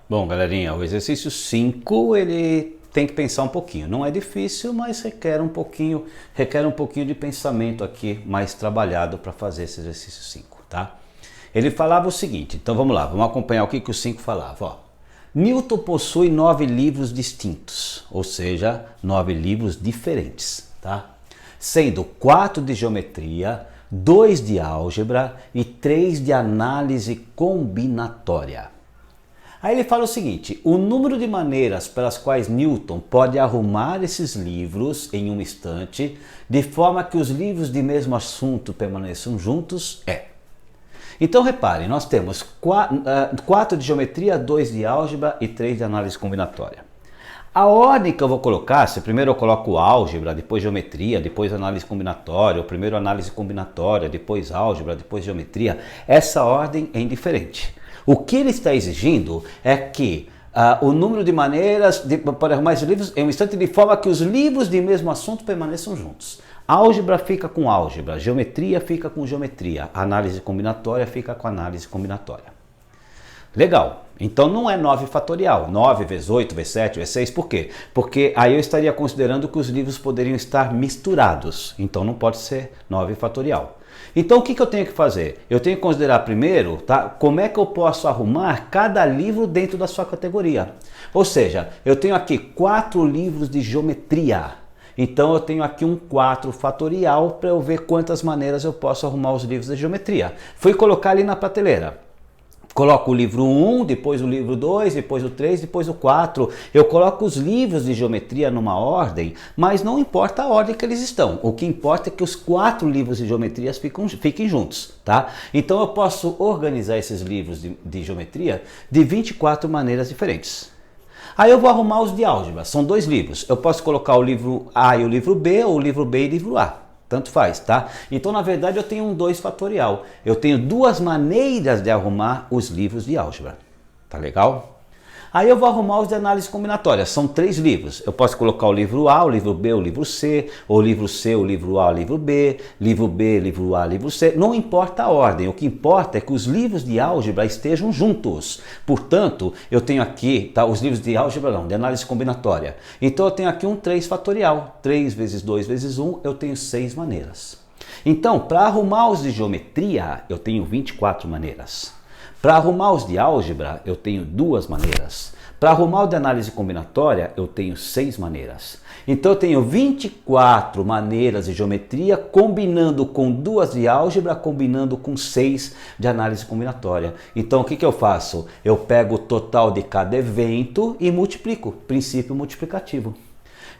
Bom, galerinha, o exercício 5, ele tem que pensar um pouquinho. Não é difícil, mas requer um pouquinho de pensamento aqui, mais trabalhado para fazer esse exercício 5, tá? Ele falava o seguinte, então vamos lá, vamos acompanhar o que o 5 falava, ó. Newton possui 9 livros distintos, ou seja, 9 livros diferentes, tá? Sendo 4 de geometria, 2 de álgebra e 3 de análise combinatória. Aí ele fala o seguinte, o número de maneiras pelas quais Newton pode arrumar esses livros em um instante, de forma que os livros de mesmo assunto permaneçam juntos, é. Então reparem, nós temos 4 de geometria, 2 de álgebra e 3 de análise combinatória. A ordem que eu vou colocar, se primeiro eu coloco álgebra, depois geometria, depois análise combinatória, ou primeiro análise combinatória, depois álgebra, depois geometria, essa ordem é indiferente. O que ele está exigindo é que o número de maneiras para arrumar esses livros é um instante de forma que os livros de mesmo assunto permaneçam juntos. Álgebra fica com álgebra, geometria fica com geometria, análise combinatória fica com análise combinatória. Legal, então não é 9 fatorial, 9 vezes 8 vezes 7 vezes 6, por quê? Porque aí eu estaria considerando que os livros poderiam estar misturados, então não pode ser 9 fatorial. Então o que eu tenho que fazer? Eu tenho que considerar primeiro, tá, como é que eu posso arrumar cada livro dentro da sua categoria. Ou seja, eu tenho aqui 4 livros de geometria. Então eu tenho aqui um 4 fatorial para eu ver quantas maneiras eu posso arrumar os livros de geometria. Fui colocar ali na prateleira. Coloco o livro 1, depois o livro 2, depois o 3, depois o 4. Eu coloco os livros de geometria numa ordem, mas não importa a ordem que eles estão. O que importa é que os 4 livros de geometria fiquem juntos, tá? Então eu posso organizar esses livros de geometria de 24 maneiras diferentes. Aí eu vou arrumar os de álgebra, são 2 livros. Eu posso colocar o livro A e o livro B, ou o livro B e o livro A. Tanto faz, tá? Então, na verdade, eu tenho um 2 fatorial. Eu tenho 2 maneiras de arrumar os livros de álgebra. Tá legal? Aí eu vou arrumar os de análise combinatória. São 3 livros. Eu posso colocar o livro A, o livro B, o livro C, ou o livro C, o livro A, o livro B, livro A, livro C. Não importa a ordem. O que importa é que os livros de álgebra estejam juntos. Portanto, eu tenho aqui, tá, os livros de álgebra não, de análise combinatória. Então eu tenho aqui um 3 fatorial. 3 vezes 2 vezes 1, eu tenho 6 maneiras. Então, para arrumar os de geometria, eu tenho 24 maneiras. Para arrumar os de álgebra, eu tenho 2 maneiras. Para arrumar o de análise combinatória, eu tenho 6 maneiras. Então eu tenho 24 maneiras de geometria, combinando com 2 de álgebra, combinando com 6 de análise combinatória. Então o que eu faço? Eu pego o total de cada evento e multiplico, princípio multiplicativo.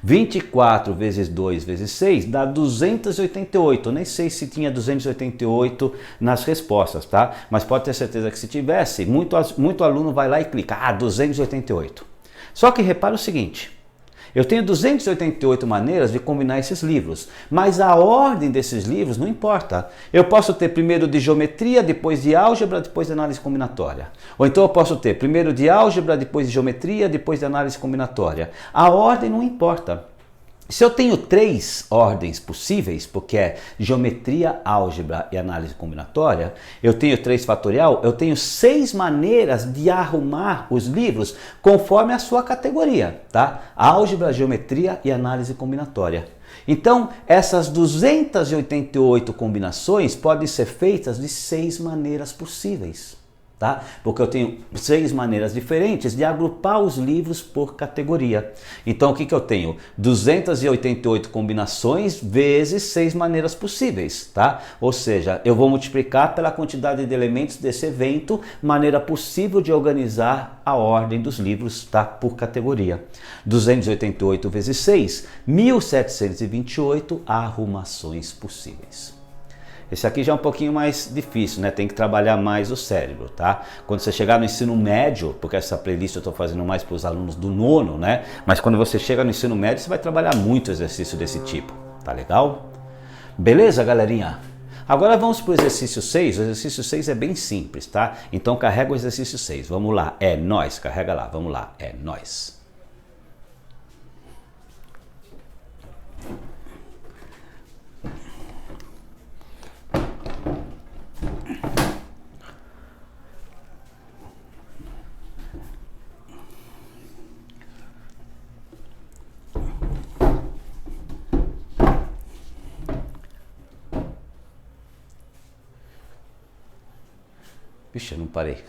24 vezes 2 vezes 6 dá 288. Eu nem sei se tinha 288 nas respostas, tá? Mas pode ter certeza que se tivesse, muito aluno vai lá e clica, 288. Só que repara o seguinte, eu tenho 288 maneiras de combinar esses livros, mas a ordem desses livros não importa. Eu posso ter primeiro de geometria, depois de álgebra, depois de análise combinatória. Ou então eu posso ter primeiro de álgebra, depois de geometria, depois de análise combinatória. A ordem não importa. Se eu tenho 3 ordens possíveis, porque é geometria, álgebra e análise combinatória, eu tenho 3 fatorial, eu tenho 6 maneiras de arrumar os livros conforme a sua categoria, tá? Álgebra, geometria e análise combinatória. Então, essas 288 combinações podem ser feitas de 6 maneiras possíveis. Tá? Porque eu tenho 6 maneiras diferentes de agrupar os livros por categoria. Então o que eu tenho? 288 combinações vezes 6 maneiras possíveis, tá? Ou seja, eu vou multiplicar pela quantidade de elementos desse evento, maneira possível de organizar a ordem dos livros, tá? Por categoria. 288 vezes 6, 1728 arrumações possíveis. Esse aqui já é um pouquinho mais difícil, né? Tem que trabalhar mais o cérebro, tá? Quando você chegar no ensino médio, porque essa playlist eu estou fazendo mais para os alunos do 9º, né? Mas quando você chega no ensino médio, você vai trabalhar muito exercício desse tipo, tá legal? Beleza, galerinha? Agora vamos para o exercício 6. O exercício 6 é bem simples, tá? Então carrega o exercício 6. Vamos lá, é nóis. Carrega lá, vamos lá, é nóis. Vixe, eu não parei.